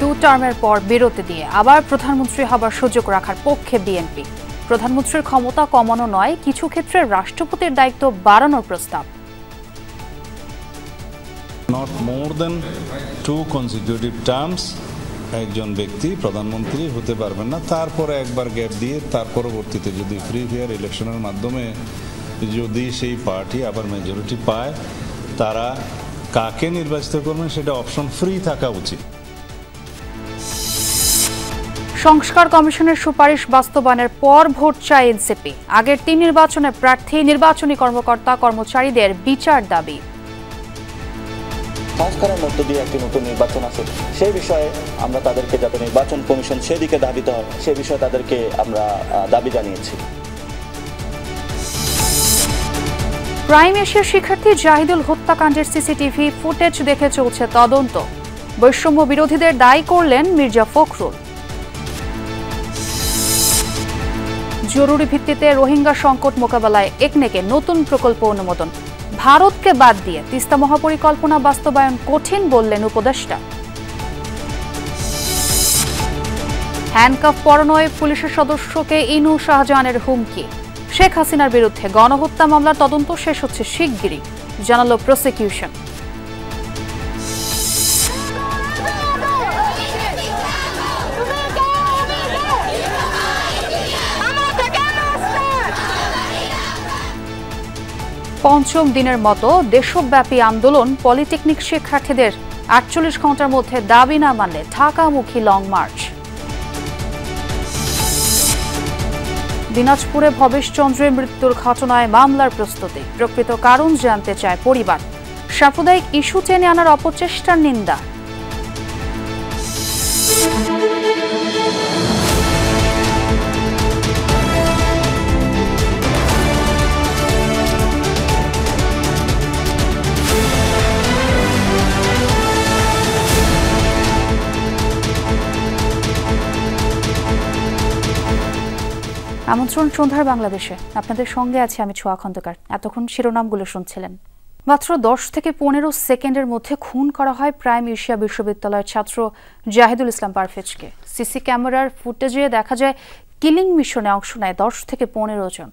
দু টার্মের পর বিরতি দিয়ে আবার প্রধানমন্ত্রী হবার সুযোগ রাখার পক্ষে বিএনপি। প্রধানমন্ত্রীর ক্ষমতা কমানো নয়, কিছু ক্ষেত্রে রাষ্ট্রপতির দায়িত্ব বাড়ানোর প্রস্তাব। Not more than 2 consecutive terms একজন ব্যক্তি প্রধানমন্ত্রী হতে পারবেন না, তারপরে একবার গ্যাপ দিয়ে তার পরবর্তীতে যদি ফ্রি ফেয়ার ইলেকশনের মাধ্যমে যদি সেই পার্টি আবার মেজরিটি পায়, তারা কাকে নির্বাচিত করবেন সেটা অপশন ফ্রি থাকা উচিত। সংস্কার কমিশনের সুপারিশ বাস্তবায়নের পর ভোট চায় এনসিপি। আগের 3 নির্বাচনে প্রার্থী, নির্বাচনী কর্মকর্তা কর্মচারীদের বিচার দাবি। সংস্কারের মধ্য দিয়ে একটি নতুন নির্বাচন আছে, সেই বিষয়ে আমরা তাদেরকে যাতে নির্বাচন কমিশন সেদিকে ধাবিত হয় সে বিষয়ে তাদেরকে আমরা দাবি জানিয়েছি। প্রাইম এশিয়ার শিক্ষার্থী জাহিদুল হত্যাকাণ্ডের সিসিটিভি ফুটেজ দেখে চলছে তদন্ত। বৈষম্য বিরোধীদের দায়ী করলেন মির্জা ফখরুল। জরুরি ভিত্তিতে রোহিঙ্গা সংকট মোকাবেলায় একনেকে নতুন প্রকল্প অনুমোদন। ভারতকে বাদ দিয়ে তিস্তা মহাপরিকল্পনা বাস্তবায়ন কঠিন বললেন উপদেষ্টা। হ্যান্ডকাফ পরানয়ে পুলিশের সদস্যকে ইনু শাহজাহানের হুমকি। শেখ হাসিনার বিরুদ্ধে গণহত্যা মামলার তদন্ত শেষ হচ্ছে শিগগিরই, জানালো প্রসিকিউশন। পঞ্চম দিনের মতো দেশব্যাপী আন্দোলন। পলিটেকনিক শিক্ষার্থীদের 48 ঘন্টার মধ্যে দাবি না মানলে ঢাকামুখী লং মার্চ। দিনাজপুরে ভবেশ চন্দ্রের মৃত্যুর ঘটনায় মামলার প্রস্তুতি। প্রকৃত কারণ জানতে চায় পরিবার। সাম্প্রদায়িক ইস্যু টেনে আনার অপচেষ্টার নিন্দা। আমন্ত্রণ সন্ধ্যার বাংলাদেশে, আপনাদের সঙ্গে আছে আমি ছোঁয়া খন্দকার। এতক্ষণ শিরোনামগুলো শুনছিলেন। মাত্র 10 থেকে 15 সেকেন্ডের মধ্যে খুন করা হয় প্রাইম এশিয়া বিশ্ববিদ্যালয়ের ছাত্র জাহিদুল ইসলাম পারভেজকে। সিসি ক্যামেরার ফুটেজে দেখা যায় কিলিং মিশনে অংশ নেয় 10 থেকে 15 জন।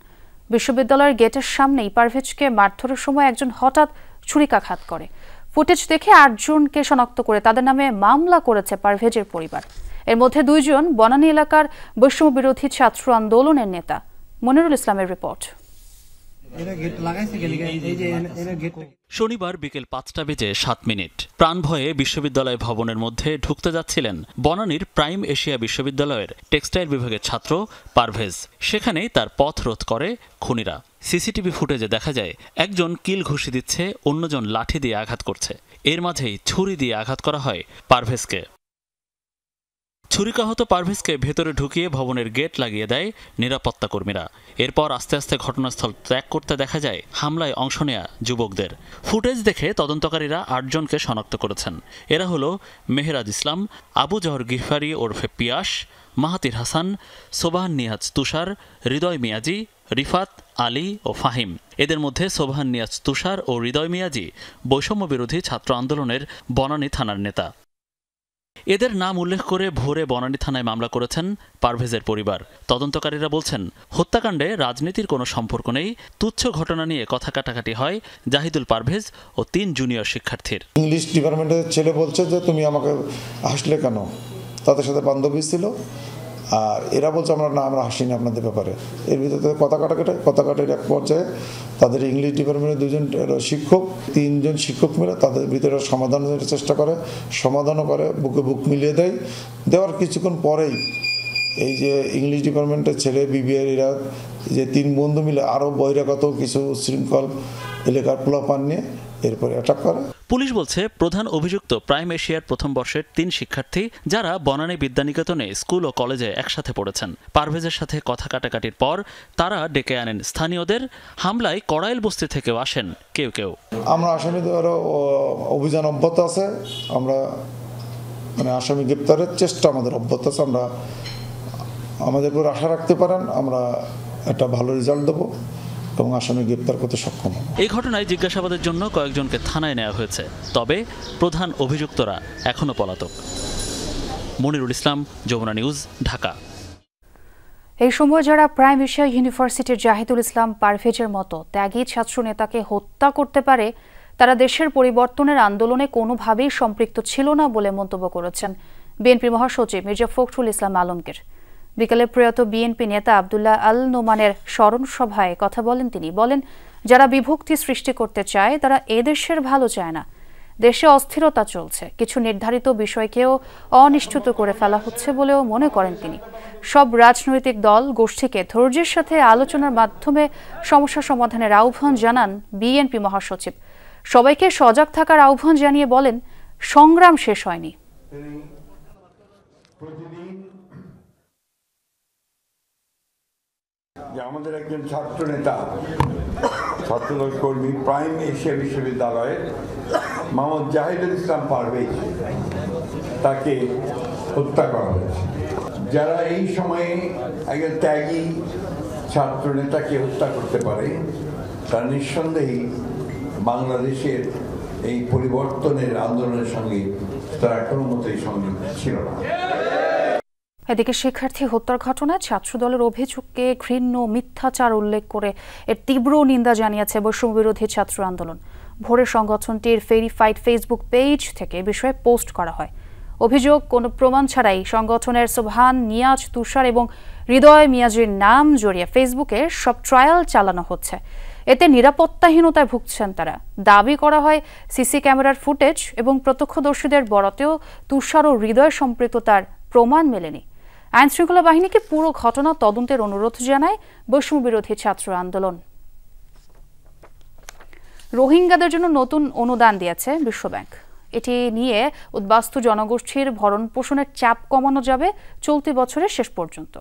বিশ্ববিদ্যালয়ের গেটের সামনেই পারভেজকে মারধরের সময় একজন হঠাৎ ছুরিকাঘাত করে। ফুটেজ দেখে 8 জনকে শনাক্ত করে তাদের নামে মামলা করেছে পারভেজের পরিবার। এর মধ্যে 2 জন বনানী এলাকার বৈষম্য বিরোধী ছাত্র আন্দোলনের নেতা। মনিরুল ইসলামের রিপোর্ট। শনিবার বিকেল 5টা বেজে 7 মিনিট প্রাণভয়ে বিশ্ববিদ্যালয় ভবনের মধ্যে ঢুকতে যাচ্ছিলেন বনানীর প্রাইম এশিয়া বিশ্ববিদ্যালয়ের টেক্সটাইল বিভাগের ছাত্র পারভেজ। সেখানেই তার পথ রোধ করে খুনিরা। সিসিটিভি ফুটেজে দেখা যায় একজন কিল ঘুষি দিচ্ছে, অন্যজন লাঠি দিয়ে আঘাত করছে। এর মাঝেই ছুরি দিয়ে আঘাত করা হয় পারভেজকে। ছুরিকাহত পারভেজকে ভেতরে ঢুকিয়ে ভবনের গেট লাগিয়ে দেয় নিরাপত্তা কর্মীরা। এরপর আস্তে আস্তে ঘটনাস্থল ত্যাগ করতে দেখা যায় হামলায় অংশ নেয়া যুবকদের। ফুটেজ দেখে তদন্তকারীরা 8 জনকে শনাক্ত করেছেন। এরা হলো মেহেরাজ ইসলাম, আবু জহর গিফারি ওরফে পিয়াস, মাহাতির হাসান, সোবাহান নিয়াজ তুষার, হৃদয় মিয়াজি, রিফাত, আলী ও ফাহিম। এদের মধ্যে সোবাহান নিয়াজ তুষার ও হৃদয় মিয়াজি বৈষম্য বিরোধী ছাত্র আন্দোলনের বনানী থানার নেতা। এদের নাম উল্লেখ করে ভোরে বনানী থানায় মামলা করেছেন পারভেজের পরিবার। তদন্তকারীরা বলছেন, হত্যাকাণ্ডে রাজনীতির কোনো সম্পর্ক নেই। তুচ্ছ ঘটনা নিয়ে কথা কাটাকাটি হয় জাহিদুল পারভেজ ও 3 জুনিয়র শিক্ষার্থীর। ইংলিশ ডিপার্টমেন্টের ছেলে বলছে যে তুমি আমাকে হাসলে কেন, তাদের সাথে বান্ধবী ছিল, আর এরা বলছে আমরা হাসিনি আপনাদের ব্যাপারে। এর ভিতরে কথা কাটাকাটির এক পর্যায়ে তাদের ইংলিশ ডিপার্টমেন্টের 2 জন শিক্ষক, 3 জন শিক্ষক মিলে তাদের ভিতরে সমাধানের চেষ্টা করে, সমাধানও করে, বুকে বুক মিলিয়ে দেওয়ার কিছুক্ষণ পরেই এই যে ইংলিশ ডিপার্টমেন্টের ছেলে বিবিআর এরা যে 3 বন্ধু মিলে আরও বহিরাগত কিছু শৃঙ্খল এলাকার পোলাপান নিয়ে এরপরে অ্যাটাক করে। পুলিশ বলছে প্রধান অভিযুক্ত প্রাইম এশিয়ার প্রথম বর্ষের 3 শিক্ষার্থী, যারা বনানী বিদ্যানিকেতনে স্কুল ও কলেজে একসাথে পড়েছেন। পারভেজের সাথে কথা কাটাকাটির পর তারা ডেকে আনেন স্থানীয়দের। হামলায় কড়াইল বস্তি থেকেও আসেন কেউ। আমরা আসামিদের অভিযান অব্যাহত আছে, আমরা আসামি গ্রেপ্তারের চেষ্টা আমাদের অব্যাহত আছে। আমরা আমাদের উপর আশা রাখতে পারেন, আমরা একটা ভালো রেজাল্ট দেবো এবং আসামি গ্রেপ্তার করতে সক্ষম হবে। এই ঘটনায় জিজ্ঞাসাবাদের জন্য কয়েকজনকে থানায় নেওয়া হয়েছে, তবে প্রধান অভিযুক্তরা এখনো পলাতক। মনিরুল ইসলাম, যমুনা নিউজ, ঢাকা। এই সময় যারা প্রাইম এশিয়া ইউনিভার্সিটির জাহিদুল ইসলাম পারভেজের মতো ত্যাগী ছাত্র নেতাকে হত্যা করতে পারে, তারা দেশের পরিবর্তনের আন্দোলনে কোনোভাবেই সম্পৃক্ত ছিল না বলে মন্তব্য করেছেন বিএনপি মহাসচিব মির্জা ফখরুল ইসলাম আলমগীর। বিকেলে প্রয়াত বিএনপি নেতা আব্দুল্লাহ আল নোমানের স্মরণ সভায় কথা বলেন তিনি। বলেন, যারা বিভক্তি সৃষ্টি করতে চায় তারা এদেশের ভালো চায় না। দেশে অস্থিরতা চলছে, কিছু নির্ধারিত বিষয়কেও অনিশ্চিত করে ফেলা হচ্ছে বলেও মনে করেন তিনি। সব রাজনৈতিক দল গোষ্ঠীকে ধৈর্যের সাথে আলোচনার মাধ্যমে সমস্যা সমাধানের আহ্বান জানান বিএনপি মহাসচিব। সবাইকে সজাগ থাকার আহ্বান জানিয়ে বলেন, সংগ্রাম শেষ হয়নি। আমাদের একজন ছাত্র নেতা, ছাত্রদল কর্মী, প্রাইম এশিয়া বিশ্ববিদ্যালয়ের মোহাম্মদ জাহিদুল ইসলাম পারভেজ, তাকে হত্যা করা হয়েছে। যারা এই সময়ে একজন ত্যাগী ছাত্র নেতাকে হত্যা করতে পারে, তারা নিঃসন্দেহেই বাংলাদেশের এই পরিবর্তনের আন্দোলনের সঙ্গে তারা কোনো মতেই সংযুক্ত ছিল না। এদিকে শিক্ষার্থী হত্যার ঘটনায় ছাত্রদলের অভিযোগকে ঘৃণ্য মিথ্যাচার উল্লেখ করে এর তীব্র নিন্দা জানিয়েছে বৈষম্যবিরোধী ছাত্র আন্দোলন। ভোরে সংগঠনটির ভেরিফাইড ফেসবুক পেজ থেকে বিষয়ে পোস্ট করা হয়। অভিযোগ, কোনো প্রমাণ ছাড়াই সংগঠনের সোবহান, নিয়াজ, তুষার এবং হৃদয় মিয়াজির নাম জড়িয়ে ফেসবুকে সব ট্রায়াল চালানো হচ্ছে। এতে নিরাপত্তাহীনতায় ভুগছেন তারা। দাবি করা হয়, সিসি ক্যামেরার ফুটেজ এবং প্রত্যক্ষদর্শীদের বরাতেও তুষার ও হৃদয় সম্পৃক্ততার প্রমাণ মেলেনি। আইনশৃঙ্খলা বাহিনীকে পুরো ঘটনা তদন্তের অনুরোধ জানায় বৈষম্যবিরোধী ছাত্র আন্দোলন। রোহিঙ্গাদের জন্য নতুন অনুদান দিয়েছে বিশ্বব্যাংক। এটি নিয়ে উদ্বাস্তু জনগোষ্ঠীর ভরণ পোষণের চাপ কমানো যাবে চলতি বছরের শেষ পর্যন্ত।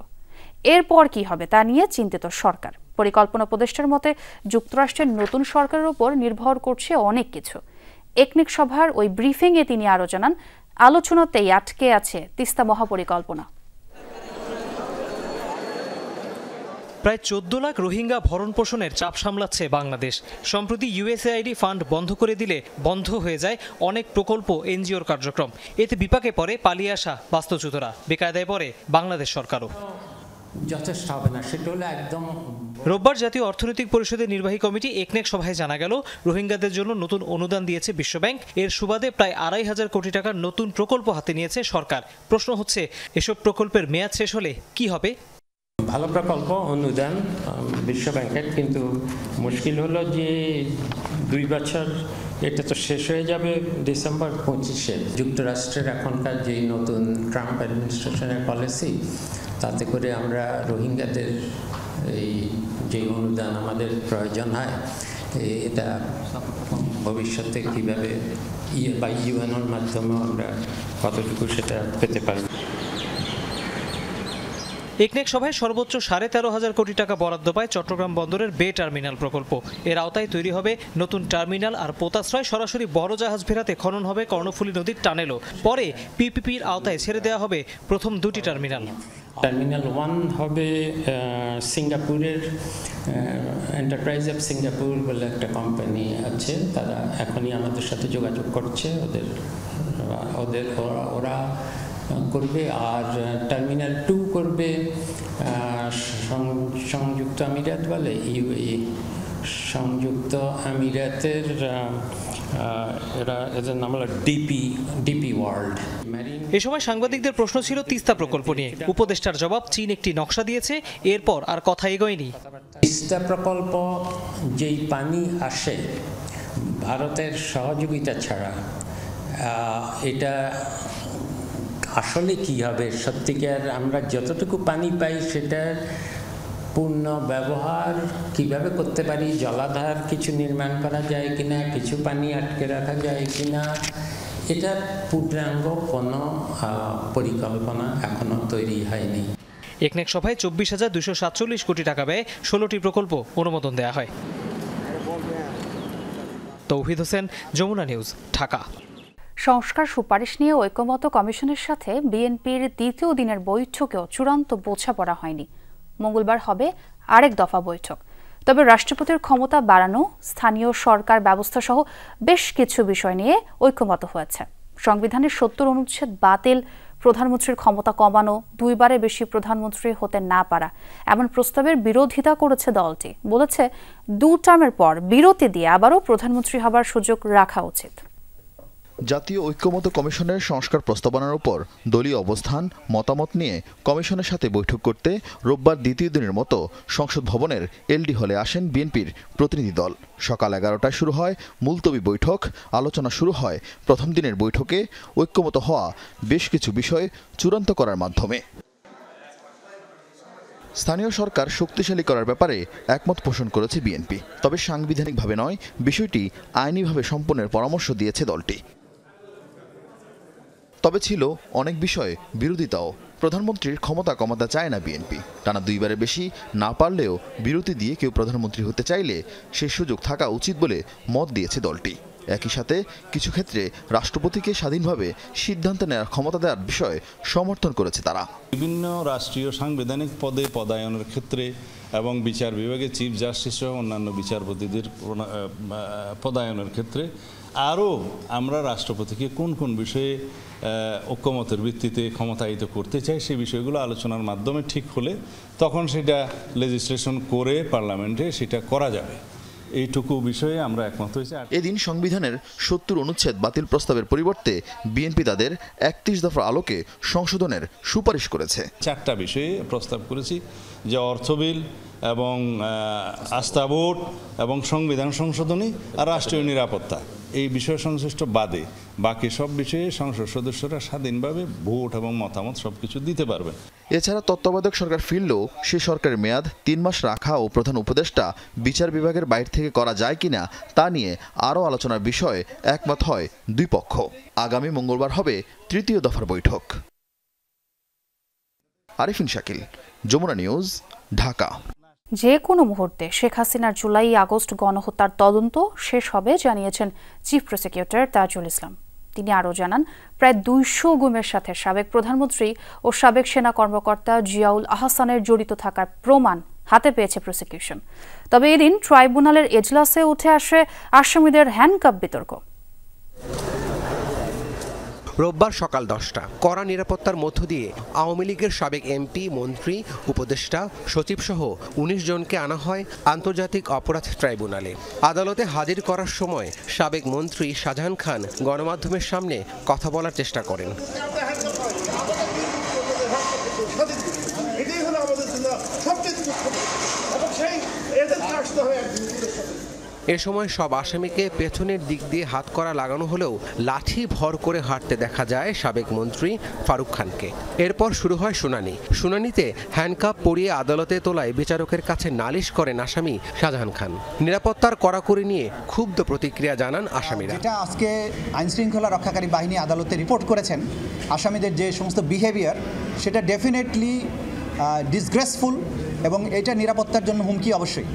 এরপর কি হবে তা নিয়ে চিন্তিত সরকার। পরিকল্পনা উপদেষ্টার মতে, যুক্তরাষ্ট্রের নতুন সরকারের উপর নির্ভর করছে অনেক কিছু। একনেক সভার ওই ব্রিফিংয়ে তিনি আরও জানান, আলোচনাতেই আটকে আছে তিস্তা মহাপরিকল্পনা। প্রায় 14 লাখ রোহিঙ্গা ভরণ পোষণের চাপ সামলাচ্ছে বাংলাদেশ। সম্প্রতি ইউএসএআইডি ফান্ড বন্ধ করে দিলে বন্ধ হয়ে যায় অনেক প্রকল্প, এনজিওর কার্যক্রম। এতে বিপাকে পড়ে পালিয়ে আসা বাস্তুচ্যুতরা, বেকায়দায় পড়ে বাংলাদেশ সরকারও। যথেষ্ট হবে না, সেটা হলো একদম। রোববার জাতীয় অর্থনৈতিক পরিষদের নির্বাহী কমিটি একনেক সভায় জানা গেল, রোহিঙ্গাদের জন্য নতুন অনুদান দিয়েছে বিশ্বব্যাংক। এর সুবাদে প্রায় 2,500 কোটি টাকার নতুন প্রকল্প হাতে নিয়েছে সরকার। প্রশ্ন হচ্ছে, এসব প্রকল্পের মেয়াদ শেষ হলে কি হবে? ভালো প্রকল্প, অনুদান বিশ্বব্যাংকের, কিন্তু মুশকিল হলো যে 2 বছর এটা তো শেষ হয়ে যাবে ডিসেম্বর 25-এ। যুক্তরাষ্ট্রের এখনকার যেই নতুন ট্রাম্প অ্যাডমিনিস্ট্রেশনের পলিসি, তাতে করে আমরা রোহিঙ্গাদের এই যে অনুদান আমাদের প্রয়োজন হয়, এটা ভবিষ্যতে কীভাবে বা ইউএনওর মাধ্যমেও আমরা কতটুকু সেটা পেতে পারি। একনেক সভায় সর্বোচ্চ 13,500 কোটি টাকা বরাদ্দ পায় চট্টগ্রাম বন্দরের বে টার্মিনাল প্রকল্প। এর আওতায় তৈরি হবে নতুন টার্মিনাল আর পোতাশ্রয়। সরাসরি বড় জাহাজ ফেরাতে খনন হবে কর্ণফুলী নদীর টানেলও। পরে পিপিপির আওতায় ছেড়ে দেওয়া হবে প্রথম 2টি টার্মিনাল। টার্মিনাল 1 হবে সিঙ্গাপুরের এন্টারপ্রাইজ অফ সিঙ্গাপুর বলে একটা কোম্পানি আছে, তারা এখনই আমাদের সাথে যোগাযোগ করছে। ওরা করবে। আর টার্মিনাল 2 করবে সংযুক্ত আমিরাত বলে, ইউএই, সংযুক্ত আমিরাতের এদের নাম হলো ডিপি ওয়ার্ল্ড। এ সময় সাংবাদিকদের প্রশ্ন ছিল তিস্তা প্রকল্প নিয়ে। উপদেষ্টার জবাব, চীন একটি নকশা দিয়েছে, এরপর আর কথা এগোয়নি। তিস্তা প্রকল্প যেই পানি আসে ভারতের সহযোগিতা ছাড়া, এটা আসলে কি হবে? সত্যিকার আমরা যতটুকু পানি পাই সেটার পূর্ণ ব্যবহার কিভাবে করতে পারি, জলাধার কিছু নির্মাণ করা যায় কিনা, কিছু পানি আটকে রাখা যায় কিনা, এটার পূর্ণাঙ্গ কোনো পরিকল্পনা এখনো তৈরি হয়নি। একনেক সভায় 24,247 কোটি টাকা ব্যয়ে 16টি প্রকল্প অনুমোদন দেওয়া হয়। তৌহিদ হোসেন, যমুনা নিউজ, ঢাকা। সংস্কার সুপারিশ নিয়ে ঐকমত্য কমিশনের সাথে বিএনপির দ্বিতীয় দিনের বৈঠকেও চূড়ান্ত বোঝাপড়া হয়নি। মঙ্গলবার হবে আরেক দফা বৈঠক। তবে রাষ্ট্রপতির ক্ষমতা বাড়ানো, স্থানীয় সরকার ব্যবস্থা সহ বেশ কিছু বিষয় নিয়ে ঐকমত্য হয়েছে। সংবিধানের 70 অনুচ্ছেদ বাতিল, প্রধানমন্ত্রীর ক্ষমতা কমানো, 2বারের বেশি প্রধানমন্ত্রী হতে না পারা এমন প্রস্তাবের বিরোধিতা করেছে দলটি। বলেছে 2 টার্মের পর বিরতি দিয়ে আবারও প্রধানমন্ত্রী হবার সুযোগ রাখা উচিত। জাতীয় ঐক্যমত্য কমিশনের সংস্কার প্রস্তাবনার উপর দলীয় অবস্থান মতামত নিয়ে কমিশনের সাথে বৈঠক করতে রোববার দ্বিতীয় দিনের মতো সংসদ ভবনের এলডি হলে আসেন বিএনপির প্রতিনিধি দল। সকাল 11টায় শুরু হয় মুলতবি বৈঠক। আলোচনা শুরু হয় প্রথম দিনের বৈঠকে ঐক্যমত হওয়া বেশ কিছু বিষয় চূড়ান্ত করার মাধ্যমে। স্থানীয় সরকার শক্তিশালী করার ব্যাপারে একমত পোষণ করেছে বিএনপি, তবে সাংবিধানিকভাবে নয়, বিষয়টি আইনিভাবে সম্পন্নের পরামর্শ দিয়েছে দলটি। তবে ছিল অনেক বিষয়ে বিরোধিতাও। প্রধানমন্ত্রীর ক্ষমতা কমাতে চায় না বিএনপি। টানা 2বারের বেশি না পারলেও বিরতি দিয়ে কেউ প্রধানমন্ত্রী হতে চাইলে সেই সুযোগ থাকা উচিত বলে মত দিয়েছে দলটি। একই সাথে কিছু ক্ষেত্রে রাষ্ট্রপতিকে স্বাধীনভাবে সিদ্ধান্ত নেওয়ার ক্ষমতা দেওয়ার বিষয়ে সমর্থন করেছে তারা। বিভিন্ন রাষ্ট্রীয় সাংবিধানিক পদে পদায়নের ক্ষেত্রে এবং বিচার বিভাগে চিফ জাস্টিস সহ অন্যান্য বিচারপতিদের পদায়নের ক্ষেত্রে আরও আমরা রাষ্ট্রপতিকে কোন কোন বিষয়ে ঐক্যমতের ভিত্তিতে ক্ষমতায়িত করতে চাই সেই বিষয়গুলো আলোচনার মাধ্যমে ঠিক হলে তখন সেটা লেজিসলেশন করে পার্লামেন্টে সেটা করা যাবে। এইটুকু বিষয়ে আমরা একমত হয়েছি। এদিন সংবিধানের 70 অনুচ্ছেদ বাতিল প্রস্তাবের পরিবর্তে বিএনপি তাদের 31 দফা আলোকে সংশোধনের সুপারিশ করেছে। 4টা বিষয়ে প্রস্তাব করেছি, যে অর্থ বিল এবং আস্থা ভোট এবং সংবিধান সংশোধনী আর রাষ্ট্রীয় নিরাপত্তা, এই বিষয় সংশ্লিষ্ট বাদে বাকি সব বিষয়ে সংসদ সদস্যরা স্বাধীনভাবে ভোট এবং মতামত সবকিছু দিতে পারবেন। এছাড়া তত্ত্বাবধায়ক সরকার ফিরলেও সে সরকারের মেয়াদ 3 মাস রাখা ও প্রধান উপদেষ্টা বিচার বিভাগের বাইরে থেকে করা যায় কিনা তা নিয়ে আরও আলোচনার বিষয়ে একমত হয় 2 পক্ষ। আগামী মঙ্গলবার হবে 3য় দফার বৈঠক। আরিফিন শাকিল, যমুনা নিউজ, ঢাকা। যে কোনো মুহূর্তে শেখ হাসিনার জুলাই আগস্ট গণহত্যার তদন্ত শেষ হবে জানিয়েছেন চিফ প্রসিকিউটর তাজুল ইসলাম। তিনি আরও জানান, প্রায় 200 গুমের সাথে সাবেক প্রধানমন্ত্রী ও সাবেক সেনা কর্মকর্তা জিয়াউল আহসানের জড়িত থাকার প্রমাণ হাতে পেয়েছে প্রসিকিউশন। তবে এদিন ট্রাইব্যুনালের এজলাসে উঠে আসে আসামিদের হ্যান্ডকাপ বিতর্ক। রোববার সকাল 10টা কড়া নিরাপত্তার মধ্য দিয়ে আওয়ামী লীগের সাবেক এমপি, মন্ত্রী, উপদেষ্টা, সচিব সহ 19 জনকে আনা হয় আন্তর্জাতিক অপরাধ ট্রাইব্যুনালে। আদালতে হাজির করার সময় সাবেক মন্ত্রী শাহজাহান খান গণমাধ্যমের সামনে কথা বলার চেষ্টা করেন। এ সময় সব আসামিকে পেছনের দিক দিয়ে হাতকড়া লাগানো হলেও লাঠি ভর করে হাঁটতে দেখা যায় সাবেক মন্ত্রী ফারুক খানকে। এরপর শুরু হয় শুনানিতে হ্যান্ডকাপ পরিয়ে আদালতে তোলায় বিচারকের কাছে নালিশ করেন আসামি শাহজাহান খান। নিরাপত্তার কড়াকড়ি নিয়ে ক্ষুব্ধ প্রতিক্রিয়া জানান আসামিরা। যেটা আজকে আইনশৃঙ্খলা রক্ষাকারী বাহিনী আদালতে রিপোর্ট করেছেন, আসামিদের যে সমস্ত বিহেভিয়ার, সেটা ডেফিনেটলি ডিসগ্রেসফুল এবং এটা নিরাপত্তার জন্য হুমকি অবশ্যই।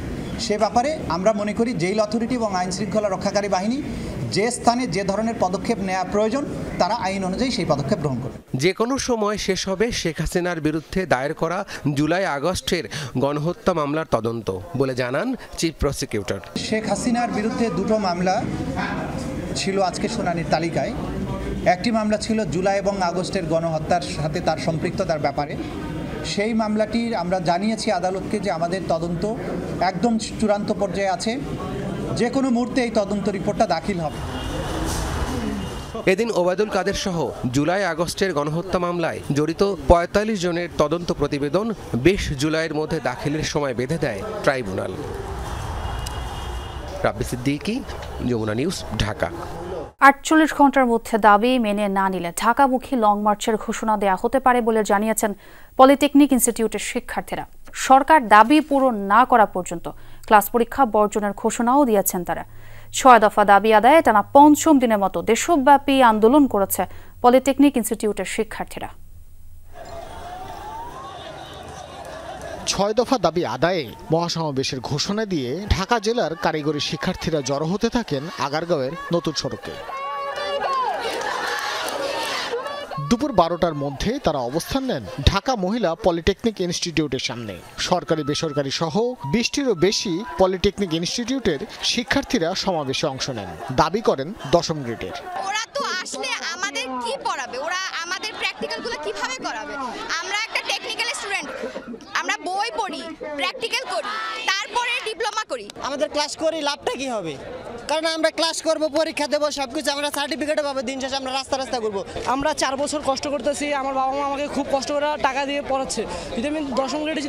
সে ব্যাপারে আমরা মনে করি জেল অথরিটি এবং আইনশৃঙ্খলা রক্ষাকারী বাহিনী যে স্থানে যে ধরনের পদক্ষেপ নেওয়া প্রয়োজন তারা আইন অনুযায়ী সেই পদক্ষেপ গ্রহণ করবে। যে কোনো সময় শেষ হবে শেখ হাসিনার বিরুদ্ধে দায়ের করা জুলাই আগস্টের গণহত্যা মামলার তদন্ত বলে জানান চিফ প্রসিকিউটর। শেখ হাসিনার বিরুদ্ধে 2টো মামলা ছিল আজকে শুনানির তালিকায়। একটি মামলা ছিল জুলাই এবং আগস্টের গণহত্যার সাথে তার সম্পৃক্ততার ব্যাপারে। সেই মামলাটির আমরা জানিয়েছি আদালতকে যে আমাদের তদন্ত একদম চূড়ান্ত পর্যায়ে আছে, যে কোনো মুহূর্তে এই তদন্ত রিপোর্টটা দাখিল হবে। এদিন ওবায়দুল কাদের সহ জুলাই আগস্টের গণহত্যা মামলায় জড়িত 45 জনের তদন্ত প্রতিবেদন 20 জুলাইয়ের মধ্যে দাখিলের সময় বেঁধে দেয় ট্রাইব্যুনাল। রাব্বি সিদ্দিকী, যমুনা নিউজ, ঢাকা। 48 ঘন্টার মধ্যে দাবি মেনে না নিলে ঢাকামুখী লং মার্চের ঘোষণা দেয়া হতে পারে বলে জানিয়েছেন পলিটেকনিক ইনস্টিটিউটের শিক্ষার্থীরা। সরকার দাবি পূরণ না করা পর্যন্ত ক্লাস পরীক্ষা বর্জনের ঘোষণাও দিয়েছেন তারা। 6 দফা দাবি আদায়ে টানা 5ম দিনের মতো দেশব্যাপী আন্দোলন করেছে পলিটেকনিক ইনস্টিটিউটের শিক্ষার্থীরা। 6 দফা দাবি আদায়ে মহাসমাবেশের ঘোষণা দিয়ে ঢাকা জেলার কারিগরি শিক্ষার্থীরা জড়ো হতে থাকেন আগারগাঁওয়ের নতুন সড়কে। দুপুর 12টার মধ্যে তারা অবস্থান নেন ঢাকা মহিলা পলিটেকনিক ইনস্টিটিউটের সামনে। সরকারি বেসরকারি সহ 20টিরও বেশি পলিটেকনিক ইনস্টিটিউটের শিক্ষার্থীরা সমাবেশে অংশ নেন। দাবি করেন 10ম গ্রেডের। ওরা তো আসলে আমাদের কি করাবে? ওরা আমাদের প্র্যাকটিক্যালগুলো কিভাবে করাবে? আমরা একটা টেকনিক্যাল স্টুডেন্ট, আমরা বই পড়ি, প্র্যাকটিক্যাল করি, তারপরে ডিপ্লোমা করি। আমাদের ক্লাস করি, লাভটা কি হবে? কারণ আমরা ক্লাস করব, পরীক্ষা দেবো, সবকিছু আমরা সার্টিফিকেটও পাবো, দিন শেষে আমরা রাস্তা করবো। আমরা 4 বছর কষ্ট করতেছি, আমার বাবা মা আমাকে খুব কষ্ট করে টাকা দিয়ে পড়াচ্ছে। যদি আমি 10ম গ্রেডে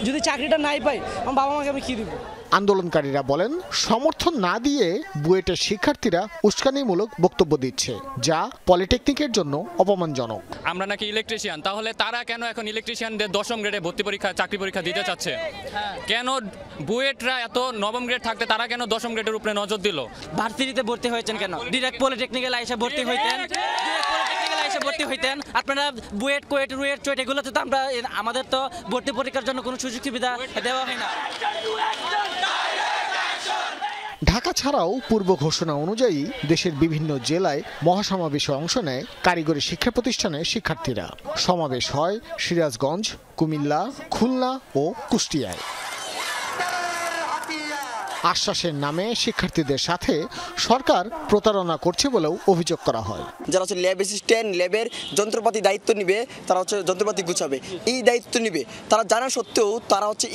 যদি চাকরিটা নাই পাই, আমার বাবা মাকে আমি কি দিব? আন্দোলনকারীরা বলেন, সমর্থন না দিয়ে বুয়েটের শিক্ষার্থীরা উস্কানিমূলক বক্তব্য দিচ্ছে, যা পলিটেকনিকের জন্য অপমানজনক। আমরা নাকি ইলেকট্রিশিয়ান, তাহলে তারা কেন এখন ইলেকট্রিশিয়ানদের 10ম গ্রেডে ভর্তি পরীক্ষা, চাকরি পরীক্ষা দিতে চাচ্ছে? কেন বুয়েটরা এত 9ম গ্রেড থাকতে তারা কেন 10ম গ্রেডের উপরে নজর দিল? ভার্সিটিতে ভর্তি হয়েছেন কেন? ডিরেক্ট পলিটেকনিক্যাল আইসা ভর্তি হইতেন, আপনারা বুয়েট, কোয়েট, রুয়েট, চুয়েট এগুলোতে তো আমরা, আমাদের তো ভর্তি পরীক্ষার জন্য কোনো সুযোগ সুবিধা দেওয়া হয় না। ঢাকা ছাড়াও পূর্ব ঘোষণা অনুযায়ী দেশের বিভিন্ন জেলায় মহাসমাবেশে অংশ নেয় কারিগরি শিক্ষা প্রতিষ্ঠানের শিক্ষার্থীরা। সমাবেশ হয় সিরাজগঞ্জ, কুমিল্লা, খুলনা ও কুষ্টিয়ায়। আশ্বাসের নামে শিক্ষার্থীদের সাথে সরকার প্রতারণা করছে বলেও অভিযোগ করা হয়। যারা হচ্ছে ল্যাব অ্যাসিস্ট্যান্ট, ল্যাবের যন্ত্রপাতি দায়িত্ব নিবে, তারা হচ্ছে যন্ত্রপাতি গুছাবে, এই দায়িত্ব নিবে, তারা জানা সত্ত্বেও তারা হচ্ছে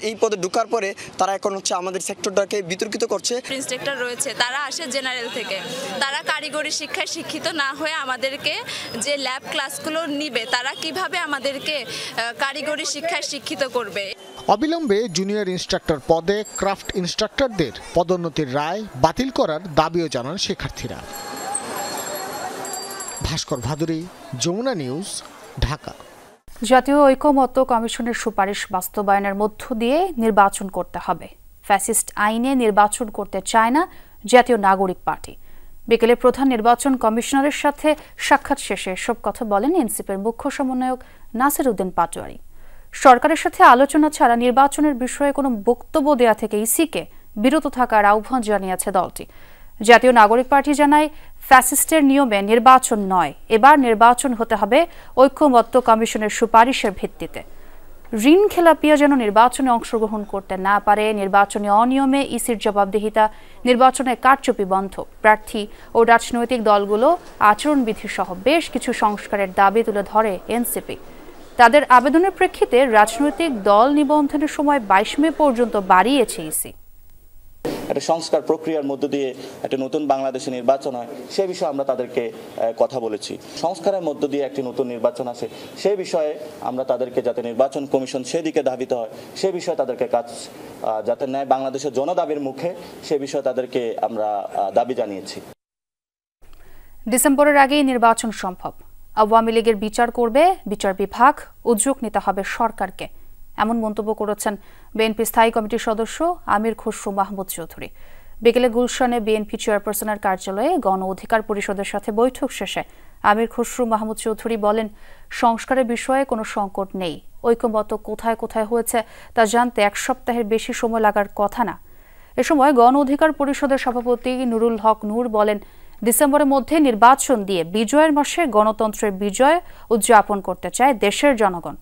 এই পদে ঢোকার পরে তারা এখন হচ্ছে আমাদের সেক্টরটাকে বিতর্কিত করছে। ইন্সট্রাক্টর রয়েছে, তারা আসে জেনারেল থেকে, তারা কারিগরি শিক্ষায় শিক্ষিত না হয়ে আমাদেরকে যে ল্যাব ক্লাসগুলো নিবে, তারা কিভাবে আমাদেরকে কারিগরি শিক্ষায় শিক্ষিত করবে? অবিলম্বে জুনিয়র ইন্সট্রাক্টর পদে ক্রাফট ইন্সট্রাক্টরদের পদোন্নতির রায় বাতিল করার দাবিও জানান শিক্ষার্থীরা। ভাস্কর ভাদুরী, যমুনা নিউজ, ঢাকা। জাতীয় ঐকমত্য কমিশনের সুপারিশ বাস্তবায়নের মধ্য দিয়ে নির্বাচন করতে হবে। ফ্যাসিস্ট আইনে নির্বাচন করতে চায় না জাতীয় নাগরিক পার্টি। বিকেলে প্রধান নির্বাচন কমিশনারের সাথে সাক্ষাৎ শেষে এসব কথা বলেন এনসিপির মুখ্য সমন্বয়ক নাসির উদ্দিন পাটোয়ারি। সরকারের সাথে আলোচনা ছাড়া নির্বাচনের বিষয়ে কোনো বক্তব্য দেয়া থেকে ইসিকে বিরত থাকার আহ্বান জানিয়েছে দলটি। জাতীয় নাগরিক পার্টি জানায়, ফ্যাসিস্টের নিয়মে নির্বাচন নয়, এবার নির্বাচন হতে হবে ঐকমত্য কমিশনের সুপারিশের ভিত্তিতে। ঋণ খেলাপিয়া যেন নির্বাচনে অংশগ্রহণ করতে না পারে, নির্বাচনী অনিয়মে ইসির জবাবদিহিতা, নির্বাচনে কারচুপি বন্ধ, প্রার্থী ও রাজনৈতিক দলগুলো আচরণবিধি সহ বেশ কিছু সংস্কারের দাবি তুলে ধরে এনসিপি। তাদের আবেদনের প্রেক্ষিতে রাজনৈতিক দল নিবন্ধনের সময় 22 মে পর্যন্ত বাড়িয়েছে ইসি। একটা সংস্কার প্রক্রিয়ার মধ্য দিয়ে একটা নতুন বাংলাদেশে নির্বাচন হয়, সে বিষয়ে আমরা তাদেরকে কথা বলেছি। সংস্কারের মধ্য দিয়ে একটি নতুন নির্বাচন আসে, সে বিষয়ে আমরা তাদেরকে যাতে নির্বাচন কমিশন সেদিকে ধাবিত হয়, সে বিষয়ে তাদেরকে কাজ যাতে নেয় বাংলাদেশের জনদাবির মুখে, সে বিষয়ে তাদেরকে আমরা দাবি জানিয়েছি। ডিসেম্বরের আগেই নির্বাচন সম্ভব। আওয়ামী লীগের বিচার করবে বিচার বিভাগ, উদ্যোগ নিতে হবে সরকারকে, এমন মন্তব্য করেছেন বিএনপি স্থায়ী কমিটির সদস্য আমির খসরু মাহমুদ চৌধুরী। বিকেলে গুলশানে বিএনপি চেয়ারপারসনের কার্যালয়ে গণ অধিকার পরিষদের সাথে বৈঠক শেষে আমির খসরু মাহমুদ চৌধুরী বলেন, সংস্কারের বিষয়ে কোনো সংকট নেই। ঐকমত্য কোথায় কোথায় হয়েছে তা জানতে 1 সপ্তাহের বেশি সময় লাগার কথা না। এ সময় গণ অধিকার পরিষদের সভাপতি নুরুল হক নূর বলেন, ডিসেম্বরের মধ্যে নির্বাচন দিয়ে বিজয়ের মাসে গণতন্ত্রের বিজয় উদযাপন করতে চায় দেশের জনগণ।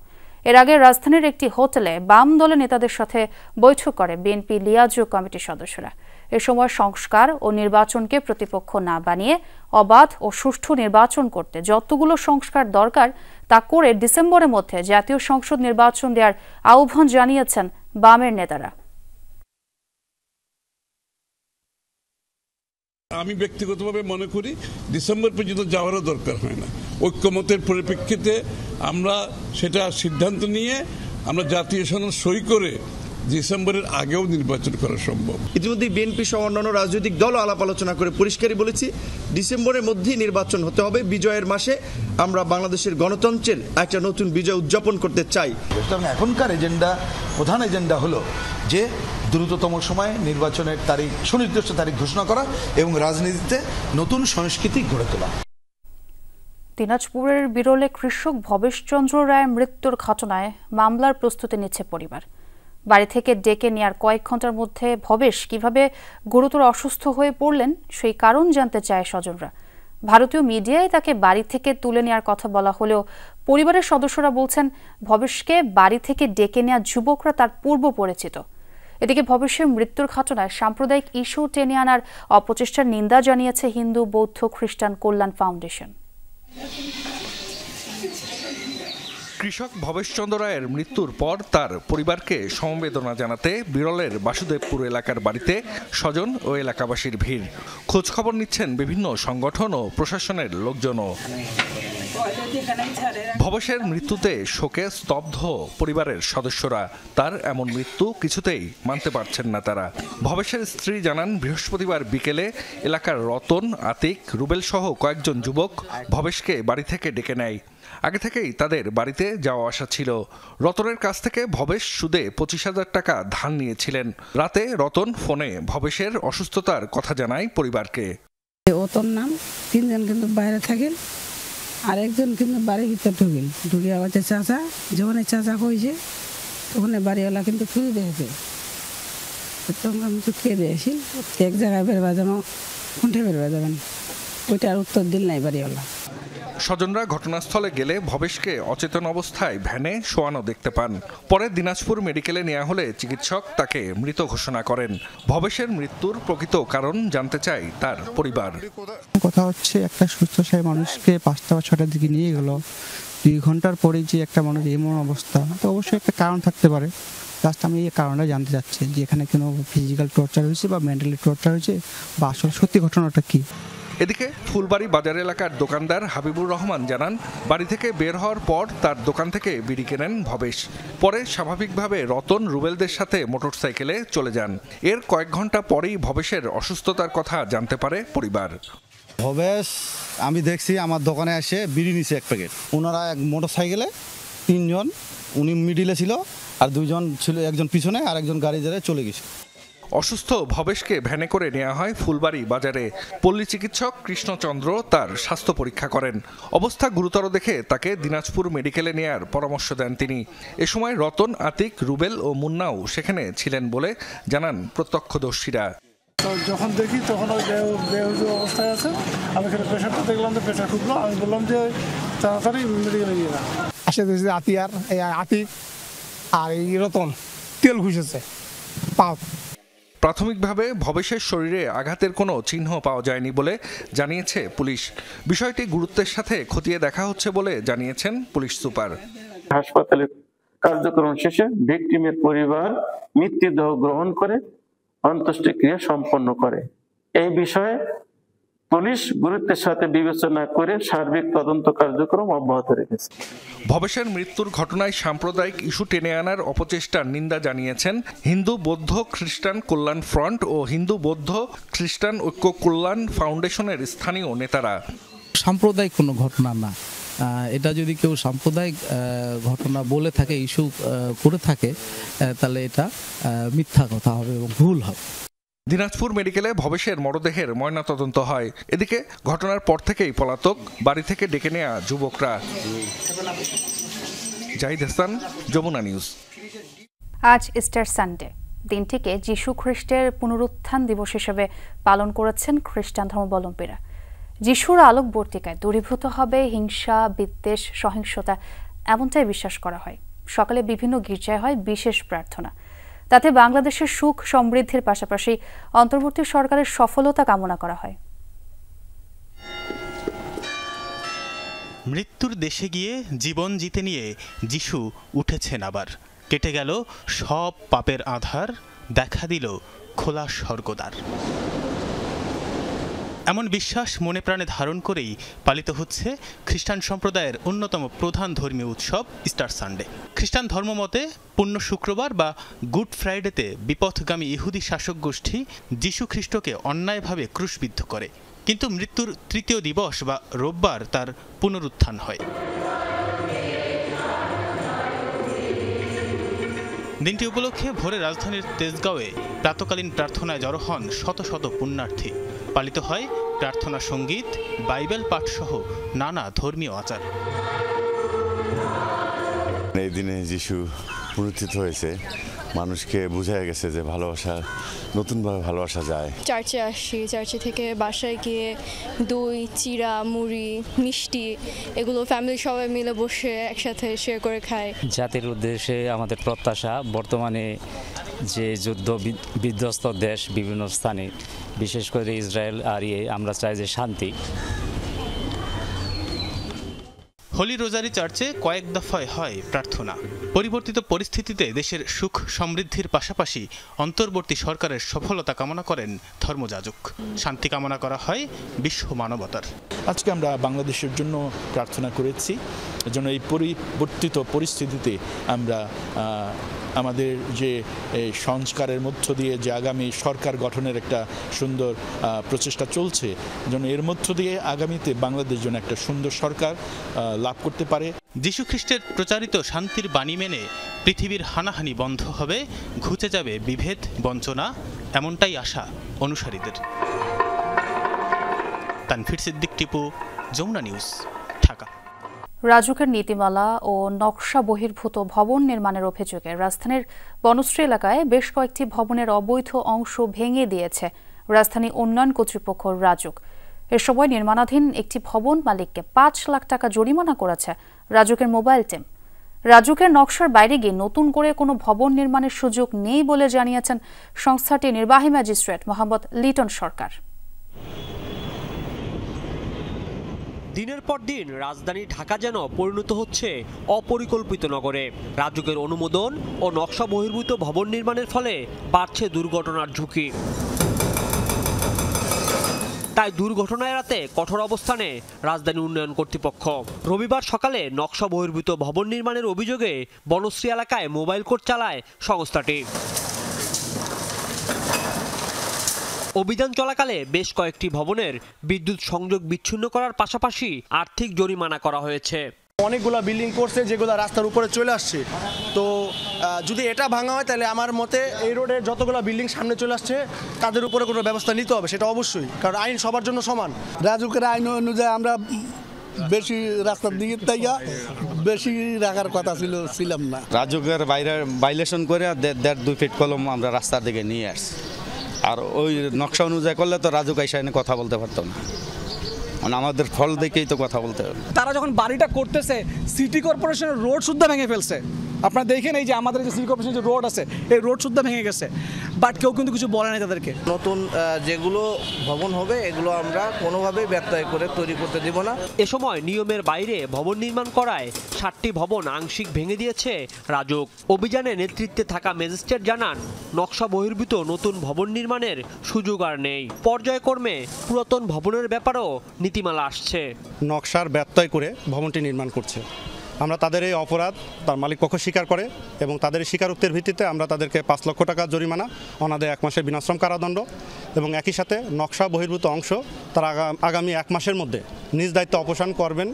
এর আগে রাজধানীর একটি হোটেলে বাম দলের নেতাদের সাথে বৈঠক করে বিএনপি লিয়াজো কমিটির সদস্যরা। এ সময় সংস্কার ও নির্বাচনকে প্রতিপক্ষ না বানিয়ে অবাধ ও সুষ্ঠু নির্বাচন করতে যতগুলো সংস্কার দরকার তা করে ডিসেম্বরের মধ্যে জাতীয় সংসদ নির্বাচন দেওয়ার আহ্বান জানিয়েছেন বামের নেতারা। আমি ব্যক্তিগতভাবে মনে করি ডিসেম্বর পর্যন্ত যাওয়ারও দরকার হয় না। ঐক্যমতের পরিপ্রেক্ষিতে আমরা সেটা সিদ্ধান্ত নিয়ে আমরা জাতীয় সনদ সই করে ডিসেম্বরের আগেও নির্বাচন করা সম্ভব। ইতিমধ্যে বিএনপি সহ অন্যান্য রাজনৈতিক দল আলাপ আলোচনা করে পরিষ্কারই বলেছি, ডিসেম্বরের মধ্যেই নির্বাচন হতে হবে। বিজয়ের মাসে আমরা বাংলাদেশের গণতন্ত্রের একটা নতুন বিজয় উদযাপন করতে চাই। এখনকার এজেন্ডা, প্রধান এজেন্ডা হলো যে দ্রুততম সময়ে নির্বাচনের তারিখ, সুনির্দিষ্ট তারিখ ঘোষণা করা এবং রাজনীতিতে নতুন সংস্কৃতি গড়ে তোলা। দিনাজপুরের বিরলে কৃষক ভবেশচন্দ্র রায়ের মৃত্যুর ঘটনায় মামলার প্রস্তুতি নিচ্ছে পরিবার। বাড়ি থেকে ডেকে নেওয়ার কয়েক ঘন্টার মধ্যে ভবেশ কিভাবে গুরুতর অসুস্থ হয়ে পড়লেন সেই কারণ জানতে চায় স্বজনরা। ভারতীয় মিডিয়ায় তাকে বাড়ি থেকে তুলে নেওয়ার কথা বলা হলেও পরিবারের সদস্যরা বলছেন, ভবেশকে বাড়ি থেকে ডেকে নেওয়া যুবকরা তার পূর্ব পরিচিত। এদিকে ভবেশের মৃত্যুর ঘটনায় সাম্প্রদায়িক ইস্যু টেনে আনার অপচেষ্টার নিন্দা জানিয়েছে হিন্দু বৌদ্ধ খ্রিস্টান কল্যাণ ফাউন্ডেশন। কৃষক ভবেশ চন্দ্র রায়ের মৃত্যুর পর তার পরিবারকে সমবেদনা জানাতে বিরলের বাসুদেবপুর এলাকার বাড়িতে স্বজন ও এলাকাবাসীর ভিড়। খোঁজখবর নিচ্ছেন বিভিন্ন সংগঠন ও প্রশাসনের লোকজনও। ভবেশের মৃত্যুতে শোকে স্তব্ধ পরিবারের সদস্যরা। তার এমন মৃত্যু কিছুতেই মানতে পারছেন না তারা। ভবেশের স্ত্রী জানান, বৃহস্পতিবার বিকেলে এলাকার রতন, আতিক, রুবেল সহ কয়েকজন যুবক ভবেশকে বাড়ি থেকে ডেকে নেয়। আগে থেকেই তাদের বাড়িতে যাওয়া আসা ছিল। রতনের কাছ থেকে ভবেশ সুদে 25,000 টাকা ধার নিয়েছিলেন। রাতে রতন ফোনে ভবেশের অসুস্থতার কথা জানায় পরিবারকে। ওতর নাম 3 জন কিন্তু বাইরে থাকেন, আরেকজন কিন্তু বাড়ির ভিতরে ঢুকে আবার চাচা যখন চাচা কইছে তখন বাড়িওয়ালা কিন্তু খুঁজে দিয়েছে। তখন আমি তো খেয়ে দিয়েছি, এক জায়গায় বেরবা যাবো, কোনটা বেরবা যাবেন, ওইটার উত্তর দিল নাই বাড়িওয়ালা। স্বজনরা ঘটনাস্থলে গেলে ভবেশকে অচেতন অবস্থায় ভ্যানে শোয়ানো দেখতে পান। পরে দিনাজপুর মেডিকেলে নেওয়া হলে চিকিৎসক তাকে মৃত ঘোষণা করেন। ভবেশের মৃত্যুর প্রকৃত কারণ জানতে চায় তার পরিবার। কথা হচ্ছে, একটা সুস্থ মানুষকে 5টা বা 6টার দিকে নিয়ে গেল, 2 ঘন্টার পরে যে একটা মানুষ এমন অবস্থা, তো অবশ্যই একটা কারণ থাকতে পারে। জাস্ট আমি এই কারণটা জানতে চাচ্ছি যে এখানে কোনো ফিজিক্যাল টর্চার হয়েছে বা মেন্টালি টর্চার হয়েছে, বা আসলে সত্যি ঘটনাটা কি। এদিকে ফুলবাড়ি বাজার এলাকার দোকানদার হাবিবুর রহমান জানান, বাড়ি থেকে বের হওয়ার পর তার দোকান থেকে বিড়ি কেনেন ভবেশ। পরে স্বাভাবিকভাবে রতন, রুবেলদের সাথে মোটরসাইকেলে চলে যান। এর কয়েক ঘন্টা পরেই ভবেশের অসুস্থতার কথা জানতে পারে পরিবার। ভবেশ আমি দেখছি আমার দোকানে এসে বিড়ি নিছে 1 প্যাকেট। ওনারা এক মোটরসাইকেলে 3 জন, উনি মিডিলে ছিল আর 2 জন ছিল, একজন পিছনে আর একজন গাড়ি ধরে চলে গেছে। অসুস্থ ভবেশকে ভ্যানে করে নেওয়া হয় ফুলবাড়ি বাজারে। পল্লী চিকিৎসক কৃষ্ণচন্দ্র তার স্বাস্থ্য পরীক্ষা করেন। অবস্থা গুরুতর দেখে তাকে দিনাজপুর মেডিকেলে নেয়ার পরামর্শ দেন তিনি। এ সময় রতন, আতিক, রুবেল ও মুন্নাও সেখানে ছিলেন বলে জানান প্রত্যক্ষদর্শীরা। যখন দেখি তখন ওই বেহুজু অবস্থায় আছে, আমি এখানে প্রেশারটা দেখলাম, যে প্রেশার ঢুকলো, আমি বললাম যে তাড়াতাড়ি মেডিকেলে নিয়ে যান। আসলে আতিক আর এই রতন তেল ঘুষেছে পা। প্রাথমিকভাবে ভবেশের শরীরে আঘাতের কোনো চিহ্ন পাওয়া যায়নি বলে জানিয়েছে পুলিশ। বিষয়টি গুরুত্বের সাথে খতিয়ে দেখা হচ্ছে বলে জানিয়েছেন পুলিশ সুপার। হাসপাতালে কার্যক্রম শেষে ভিকটিমের পরিবার মৃতদেহ গ্রহণ করে অন্ত্যেষ্টিক্রিয়া সম্পন্ন করে। এই বিষয়ে পুলিশ গুরুত্বের সাথে বিবেচনা করে সার্বিক তদন্ত কার্যক্রম অব্যাহত রেখেছে। ভবেশের মৃত্যুর ঘটনায় সাম্প্রদায়িক ইস্যু টেনে আনার অপচেষ্টার নিন্দা জানিয়েছেন হিন্দু বৌদ্ধ খ্রিস্টান কল্যাণ ফ্রন্ট ও হিন্দু বৌদ্ধ খ্রিস্টান ঐক্য কল্যাণ ফাউন্ডেশনের স্থানীয় নেতারা। সাম্প্রদায়িক কোনো ঘটনা না, এটা যদি কেউ সাম্প্রদায়িক ঘটনা বলে থাকে, ইস্যু করে থাকে, তাহলে এটা মিথ্যা কথা হবে এবং ভুল হবে। দিনাজপুর মেডিকেলে ভবেশের মরদেহের ময়নাতদন্ত হয়। এদিকে ঘটনার পর থেকেই পলাতক বাড়ি থেকে ডেকে নেয়া যুবকরা। জাহিদ হাসান, যমুনা নিউজ। আজ ইস্টার সানডে, দিনটিকে যিশু খ্রিস্টের পুনরুত্থান দিবস হিসেবে পালন করেছেন খ্রিস্টান ধর্মাবলম্বীরা। যিশুর আলোকবর্তিকায় দূরীভূত হবে হিংসা, বিদ্বেষ, সহিংসতা, এমনটাই বিশ্বাস করা হয়। সকালে বিভিন্ন গির্জায় হয় বিশেষ প্রার্থনা। তাতে বাংলাদেশের সুখ সমৃদ্ধির পাশাপাশি অন্তর্বর্তী সরকারের সফলতা কামনা করা হয়। মৃত্যুর দেশে গিয়ে জীবন জিতে নিয়ে যিশু উঠেছেন আবার। কেটে গেল সব পাপের আধার, দেখা দিল খোলা স্বর্গদ্বার। এমন বিশ্বাস মনে প্রাণে ধারণ করেই পালিত হচ্ছে খ্রিস্টান সম্প্রদায়ের অন্যতম প্রধান ধর্মীয় উৎসব ইস্টার সানডে। খ্রিস্টান ধর্মমতে পুণ্য শুক্রবার বা গুড ফ্রাইডেতে বিপথগামী ইহুদি শাসক গোষ্ঠী যিশু খ্রিস্টকে অন্যায়ভাবে ক্রুশবিদ্ধ করে, কিন্তু মৃত্যুর তৃতীয় দিবস বা রোববার তার পুনরুত্থান হয়। দিনটি উপলক্ষে ভোরে রাজধানীর তেজগাঁওয়ে প্রাতকালীন প্রার্থনায় জড়ো হন শত শত পুণ্যার্থী। পালিত হয় প্রার্থনা সঙ্গীত, বাইবেল পাঠ সহ নানা ধর্মীয় আচার। এই দিনে যিশু পুনরুত্থিত হয়েছে, মানুষকে বোঝা গেছে যে ভালোবাসা নতুনভাবে ভালোবাসা যায়। চার্চে আসি, চার্চে থেকে বাসায় গিয়ে দই, চিড়া, মুড়ি, মিষ্টি এগুলো ফ্যামিলি সবাই মিলে বসে একসাথে শেয়ার করে খাই। জাতির উদ্দেশ্যে আমাদের প্রত্যাশা, বর্তমানে যে যুদ্ধ বিধ্বস্ত দেশ বিভিন্ন স্থানে, বিশেষ করে ইসরায়েল আর আমরা চাই যে শান্তি। হোলি রোজারি চার্চে কয়েক দফায় হয় প্রার্থনা। পরিবর্তিত পরিস্থিতিতে দেশের সুখ সমৃদ্ধির পাশাপাশি অন্তর্বর্তী সরকারের সফলতা কামনা করেন ধর্মযাজক। শান্তি কামনা করা হয় বিশ্ব মানবতার। আজকে আমরা বাংলাদেশের জন্য প্রার্থনা করেছি, যেন এই পরিবর্তিত পরিস্থিতিতে আমরা আমাদের যে সংস্কারের মধ্য দিয়ে যে আগামী সরকার গঠনের একটা সুন্দর প্রচেষ্টা চলছে, যেন এর মধ্য দিয়ে আগামীতে বাংলাদেশ যেন একটা সুন্দর সরকার লাভ করতে পারে। যীশু খ্রিস্টের প্রচারিত শান্তির বাণী মেনে পৃথিবীর হানাহানি বন্ধ হবে, ঘুচে যাবে বিভেদ, বঞ্চনা, এমনটাই আশা অনুসারীদের। তানভীর সিদ্দিক, টিপু, যমুনা নিউজ, ঢাকা। রাজুকের নীতিমালা ও নকশা বহির্ভূত ভবন নির্মাণের অভিযোগে রাজধানীর বনশ্রী এলাকায় বেশ কয়েকটি ভবনের অবৈধ অংশ ভেঙে দিয়েছে রাজধানী উন্নয়ন কর্তৃপক্ষ রাজুক। এ সময় নির্মাণাধীন একটি ভবন মালিককে ৫ লাখ টাকা জরিমানা করেছে রাজুকের মোবাইল টিম। রাজুকের নকশার বাইরে গিয়ে নতুন করে কোনো ভবন নির্মাণের সুযোগ নেই বলে জানিয়েছেন সংস্থাটির নির্বাহী ম্যাজিস্ট্রেট মোহাম্মদ লিটন সরকার। দিনের পর দিন রাজধানী ঢাকা যেন পরিণত হচ্ছে অপরিকল্পিত নগরে। রাজুকের অনুমোদন ও নকশা বহির্ভূত ভবন নির্মাণের ফলে বাড়ছে দুর্ঘটনার ঝুঁকি। তাই দুর্ঘটনা এড়াতে কঠোর অবস্থানে রাজধানী উন্নয়ন কর্তৃপক্ষ। রবিবার সকালে নকশা বহির্ভূত ভবন নির্মাণের অভিযোগে বনশ্রী এলাকায় মোবাইল কোর্ট চালায় সংস্থাটি। অভিযান চলাকালে বেশ কয়েকটি ভবনের বিদ্যুৎ সংযোগ বিচ্ছিন্ন করার পাশাপাশি আর্থিক জরিমানা করা হয়েছে। অনেকগুলো বিল্ডিং করছে যেগুলো রাস্তার উপরে চলে আসছে, তো যদি এটা ভাঙা হয় তাহলে আমার মতে এই রোডের যতগুলো বিল্ডিং সামনে চলে আসছে তাদের উপরে কোনো ব্যবস্থা নিতে হবে, সেটা অবশ্যই, কারণ আইন সবার জন্য সমান। রাজুকের আইন অনুযায়ী আমরা বেশি রাস্তার দিকে থেকে বেশি রাখার কথা ছিলাম না। রাজুকের বাইরে ভাইলেশন করে 1.5-2 ফিট কলম আমরা রাস্তার দিকে নিয়ে আসছি, আর ওই নকশা অনুযায়ী করলে তো রাজুক আইসা এনে কথা বলতে পারতো না, মানে আমাদের ফল দেখেই তো কথা বলতে হবে। তারা যখন বাড়িটা করতেছে সিটি কর্পোরেশনের রোড সুদ্ধা ভেঙে ফেলছে। আপনারা দেখেন এই যে আমাদের যে সিটি কর্পোরেশনের যে রোড আছে এই রোড সুদ্ধা ভেঙে গেছে, বাট কেউ কিন্তু কিছু বলে নাই তাদেরকে। নতুন যেগুলো ভবন হবে এগুলো আমরা কোনোভাবেই ব্যত্যয় করে তৈরি করতে দিব না। এ সময় নিয়মের বাইরে ভবন নির্মাণ করায় 7টি ভবন আংশিক ভেঙে দিয়েছে রাজুক। অভিযানে নেতৃত্বে থাকা ম্যাজিস্ট্রেট জানান, নকশা বহির্ভূত নতুন ভবন নির্মাণের সুযোগ আর নেই। পর্যায়ক্রমে পুরাতন ভবনের ব্যাপারেও নীতিমালা আসছে। নকশার ব্যত্যয় করে ভবনটি নির্মাণ করছে, আমরা তাদের এই অপরাধ তার মালিক পক্ষ স্বীকার করে এবং তাদের স্বীকারোক্তির ভিত্তিতে আমরা তাদেরকে 5 লক্ষ টাকা জরিমানা, অনাদায়ে 1 মাসের বিনাশ্রম কারাদণ্ড এবং একই সাথে নকশা বহির্ভূত অংশ তারা আগামী 1 মাসের মধ্যে নিজ দায়িত্ব অপসারণ করবেন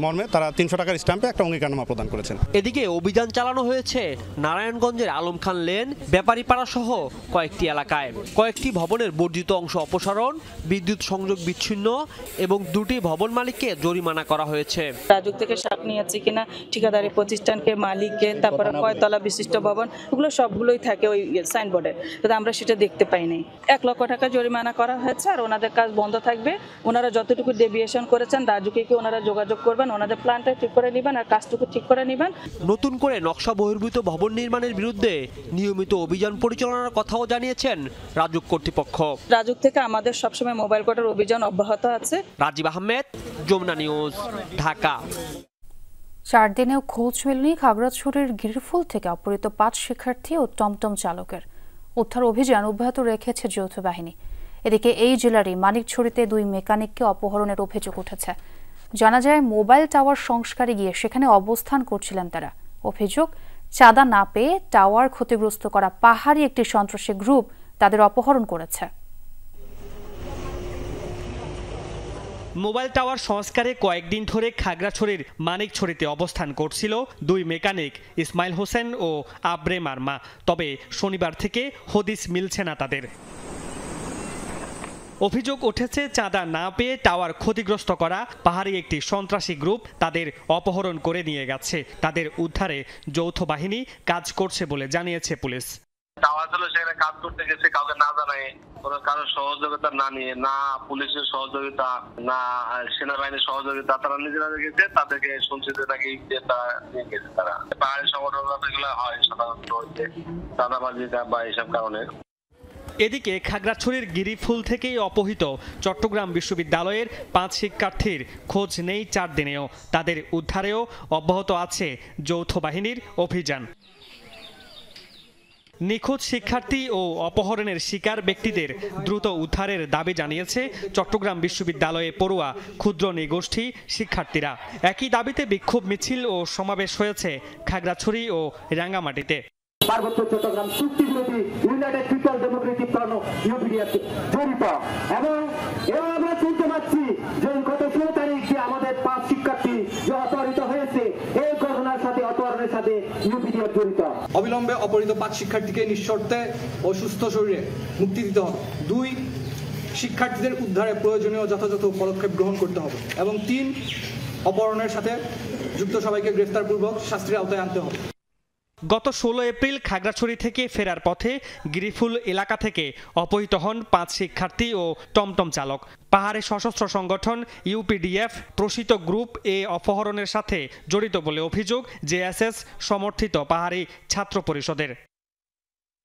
মর্মে তারা 300 টাকার স্ট্যাম্পে একটা অঙ্গীকারনামা প্রদান করেছেন। এদিকে অভিযান চালানো হয়েছে নারায়ণগঞ্জের আলম খান লেন, ব্যাপারীপাড়া সহ কয়েকটি এলাকায়। কয়েকটি ভবনের বর্জিত অংশ অপসারণ, বিদ্যুৎ সংযোগ বিচ্ছিন্ন এবং 2টি ভবন মালিককে জরিমানা করা হয়েছে। রাজুক থেকে সাপ নিয়েছে কিনা, ঠিকাদারি প্রতিষ্ঠানকে, মালিককে, তারপরে কয়তলা বিশিষ্ট ভবন, ওগুলো সবগুলোই থাকে ওই সাইনবোর্ডে, কিন্তু আমরা সেটা দেখতে পাইনি। 1 লক্ষ টাকা জরিমানা করা হয়েছে, আর ওনাদের কাজ বন্ধ থাকবে। ওনারা যতটুকু ডেভিয়েশন করেছেন রাজুকে কি ওনারা যোগাযোগ করবেন, ওনাদের প্ল্যানটা ঠিক করে নেবেন আর কাজটুকু ঠিক করে নেবেন। নতুন করে নকশা বহির্ভূত ভবন নির্মাণের বিরুদ্ধে নিয়মিত অভিযান পরিচালনার কথাও জানিয়েছেন রাজুক কর্তৃপক্ষ। রাজুক থেকে আমাদের সবসময় মোবাইল কোর্টের অভিযান অব্যাহত আছে। রাজীব আহমেদ, যমুনা নিউজ, ঢাকা। 4 দিনেও খোঁজ মেলেনি খাগড়াছড়ির গিরিফুল থেকে অপহৃত 5 শিক্ষার্থী ও টমটম চালকের। উদ্ধার অভিযান অব্যাহত রেখেছে যৌথ বাহিনী। এদিকে এই জেলারই মানিকছড়িতে 2 মেকানিককে অপহরণের অভিযোগ উঠেছে। জানা যায় মোবাইল টাওয়ার সংস্কারে গিয়ে সেখানে অবস্থান করছিলেন তারা। অভিযোগ, চাঁদা না পেয়ে টাওয়ার ক্ষতিগ্রস্ত করা পাহাড়ি একটি সন্ত্রাসী গ্রুপ তাদের অপহরণ করেছে। মোবাইল টাওয়ার সংস্কারে কয়েকদিন ধরে খাগড়াছড়ির মানিকছড়িতে অবস্থান করছিল 2 মেকানিক ইসমাইল হোসেন ও আব্রে মারমা। তবে শনিবার থেকে হদিস মিলছে না তাদের। অভিযোগ উঠেছে চাঁদা না পেয়ে টাওয়ার ক্ষতিগ্রস্ত করা পাহাড়ি একটি সন্ত্রাসী গ্রুপ তাদের অপহরণ করে নিয়ে গেছে। তাদের উদ্ধারে যৌথ বাহিনী কাজ করছে বলে জানিয়েছে পুলিশ। সেখানে কাজ করতে গেছে, কাউকে না জানায়, কোনো কারোর সহযোগিতা না নিয়ে, না পুলিশের সহযোগিতা না সেনাবাহিনীর সহযোগিতা, তারা নিজেরা গেছে। তাদেরকে শুনছে যে নাকি নিয়ে গেছে তারা। পাহাড়ি সংগঠন এগুলো হয় সাধারণত চাঁদাবাজি বা এইসব কারণে। এদিকে খাগড়াছড়ির গিরিফুল থেকেই অপহৃত চট্টগ্রাম বিশ্ববিদ্যালয়ের 5 শিক্ষার্থীর খোঁজ নেই 4 দিনেও। তাদের উদ্ধারেও অব্যাহত আছে যৌথ বাহিনীর অভিযান। নিখোঁজ শিক্ষার্থী ও অপহরণের শিকার ব্যক্তিদের দ্রুত উদ্ধারের দাবি জানিয়েছে চট্টগ্রাম বিশ্ববিদ্যালয়ে পড়ুয়া ক্ষুদ্র নৃগোষ্ঠী শিক্ষার্থীরা। একই দাবিতে বিক্ষোভ মিছিল ও সমাবেশ হয়েছে খাগড়াছড়ি ও রাঙ্গামাটিতে। পার্বত্য চট্টগ্রাম চুক্তি বিরোধী United people Democratic front UPDF জড়িত এবং আমরা শুনতে পাচ্ছি যে গত 16 তারিখ যে আমাদের 5 শিক্ষার্থী যে অপহৃত হয়েছে, এই ঘটনার সাথে অপহরণের সাথে ইউপিডিএফ জড়িত। অবিলম্বে অপহৃত 5 শিক্ষার্থীকে নিঃশর্তে ও সুস্থ শরীরে মুক্তি দিতে হবে। 2 শিক্ষার্থীদের উদ্ধারে প্রয়োজনীয় যথাযথ পদক্ষেপ গ্রহণ করতে হবে এবং 3 অপহরণের সাথে যুক্ত সবাইকে গ্রেফতারপূর্বক শাস্তির আওতায় আনতে হবে। গত 16 এপ্রিল খাগড়াছড়ি থেকে ফেরার পথে গিরিফুল এলাকা থেকে অপহৃত হন 5 শিক্ষার্থী ও টমটম চালক। পাহাড়ে সশস্ত্র সংগঠন ইউপিডিএফ প্রসিত গ্রুপ এ অপহরণের সাথে জড়িত বলে অভিযোগ জেএসএস সমর্থিত পাহাড়ি ছাত্র পরিষদের।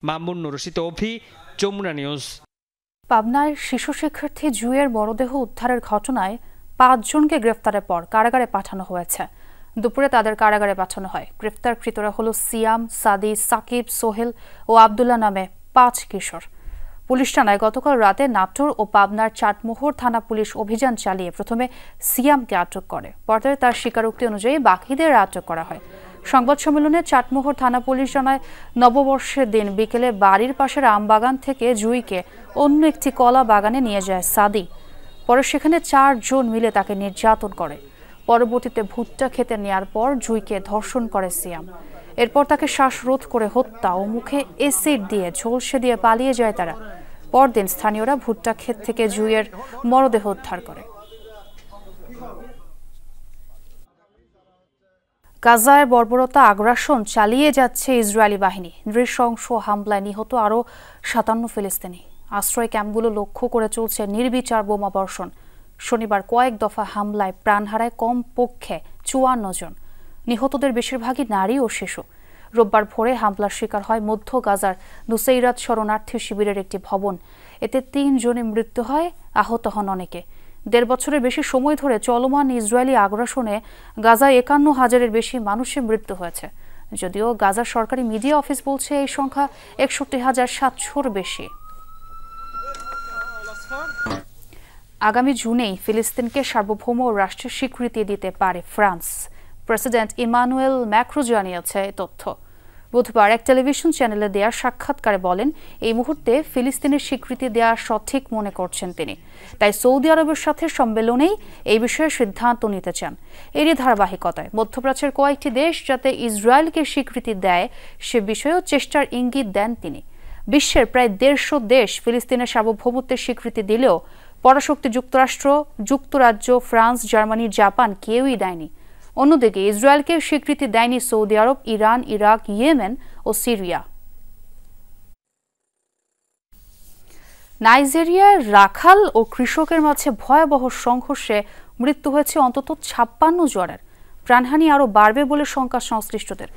মামুন রশিদ অভি, যমুনা নিউজ। পাবনায় শিশু শিক্ষার্থী জুয়ের মরদেহ উদ্ধারের ঘটনায় 5 জনকে গ্রেফতারের পর কারাগারে পাঠানো হয়েছে। দুপুরে তাদের কারাগারে পাঠানো হয়। গ্রেফতারকৃতরা হল সিয়াম, সাদি, সাকিব, সোহেল ও আবদুল্লাহ নামে 5 কিশোর। পুলিশ জানায় গতকাল রাতে নাটোর ও পাবনার চাটমোহর থানা পুলিশ অভিযান চালিয়ে প্রথমে সিয়ামকে আটক করে, পরে তার স্বীকারোক্তি অনুযায়ী বাকিদের আটক করা হয়। সংবাদ সম্মেলনে চাটমোহর থানা পুলিশ জানায় নববর্ষের দিন বিকেলে বাড়ির পাশের আমবাগান থেকে জুইকে অন্য একটি কলা বাগানে নিয়ে যায় সাদি। পরে সেখানে 4 জন মিলে তাকে নির্যাতন করে। পরবর্তীতে ভুট্টা খেতে নেওয়ার পর জুইকে ধর্ষণ করে সিয়াম। এরপর তাকে শ্বাসরোধ করে হত্যা ও মুখে এসিড দিয়ে ঝলসে দিয়ে পালিয়ে যায় তারা। পরদিন স্থানীয়রা ভুট্টা ক্ষেত থেকে জুইয়ের মরদেহ উদ্ধার করে। গাজায় বর্বরতা আগ্রাসন চালিয়ে যাচ্ছে ইসরায়েলি বাহিনী। নৃশংস হামলায় নিহত আরও 57 ফিলিস্তিনি। আশ্রয় ক্যাম্পগুলো লক্ষ্য করে চলছে নির্বিচার বোমা বর্ষণ। শনিবার কয়েক দফা হামলায় প্রাণ হারায় কমপক্ষে 54 জন। নিহতদের বেশিরভাগই নারী ও শিশু। রোববার ভোরে হামলার শিকার হয় মধ্য গাজার নুসেইরাত শরণার্থী শিবিরের একটি ভবন। এতে 3 জনের মৃত্যু হয়, আহত হন অনেকে। 1.5 বছরের বেশি সময় ধরে চলমান ইসরায়েলি আগ্রাসনে গাজায় 51,000-এর বেশি মানুষের মৃত্যু হয়েছে। যদিও গাজার সরকারি মিডিয়া অফিস বলছে এই সংখ্যা 61,700-র বেশি। আগামী জুনেই ফিলিস্তিনকে সার্বভৌম রাষ্ট্রের স্বীকৃতি দিতে পারে ফ্রান্স। প্রেসিডেন্ট ইমানুয়েল ম্যাক্রো জানিয়েছে এই তথ্য। বুধবার এক টেলিভিশন চ্যানেলে দেওয়া সাক্ষাৎকারে বলেন, এই মুহূর্তে ফিলিস্তিনের স্বীকৃতি দেওয়া সঠিক মনে করছেন তিনি। তাই সৌদি আরবের সাথে সম্মেলনেই এই বিষয়ে সিদ্ধান্ত নিতে চান। এরই ধারাবাহিকতায় মধ্যপ্রাচ্যের কয়েকটি দেশ যাতে ইসরায়েলকে স্বীকৃতি দেয় সে বিষয়েও চেষ্টার ইঙ্গিত দেন তিনি। বিশ্বের প্রায় 150 দেশ ফিলিস্তিনের সার্বভৌমত্বের স্বীকৃতি দিলেও পরাশক্তি যুক্তরাষ্ট্র, যুক্তরাজ্য, ফ্রান্স, জার্মানি, জাপান কেউই দেয়নি। অন্যদিকে ইসরায়েলকে স্বীকৃতি দেয়নি সৌদি আরব, ইরান, ইরাক, ইয়েমেন ও সিরিয়া। নাইজেরিয়ার রাখাল ও কৃষকের মাঝে ভয়াবহ সংঘর্ষে মৃত্যু হয়েছে অন্তত 56 জনের। প্রাণহানি আরও বাড়বে বলে শঙ্কা সংশ্লিষ্টদের।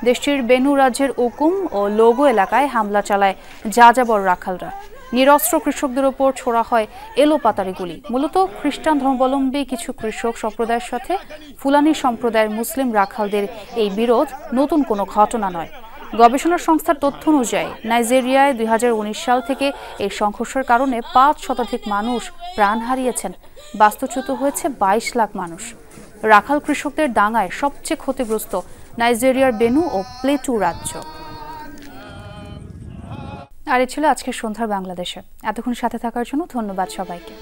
দেশটির বেনু রাজ্যের উকুম ও লোগো এলাকায় হামলা চালায় যাযাবর রাখালরা। নিরস্ত্র কৃষকদের ওপর ছোড়া হয় এলোপাতাড়ি গুলি। মূলত খ্রিস্টান ধর্মাবলম্বী কিছু কৃষক সম্প্রদায়ের সাথে ফুলানি সম্প্রদায়ের মুসলিম রাখালদের এই বিরোধ নতুন কোনো ঘটনা নয়। গবেষণা সংস্থার তথ্য অনুযায়ী নাইজেরিয়ায় 2019 সাল থেকে এই সংঘর্ষের কারণে 5 শতাধিক মানুষ প্রাণ হারিয়েছেন। বাস্তুচ্যুত হয়েছে 22 লাখ মানুষ। রাখাল কৃষকদের দাঙ্গায় সবচেয়ে ক্ষতিগ্রস্ত নাইজেরিয়ার বেনু ও প্লেটু রাজ্য। আর এ ছিল আজকের সন্ধ্যার বাংলাদেশে। এতক্ষণ সাথে থাকার জন্য ধন্যবাদ সবাইকে।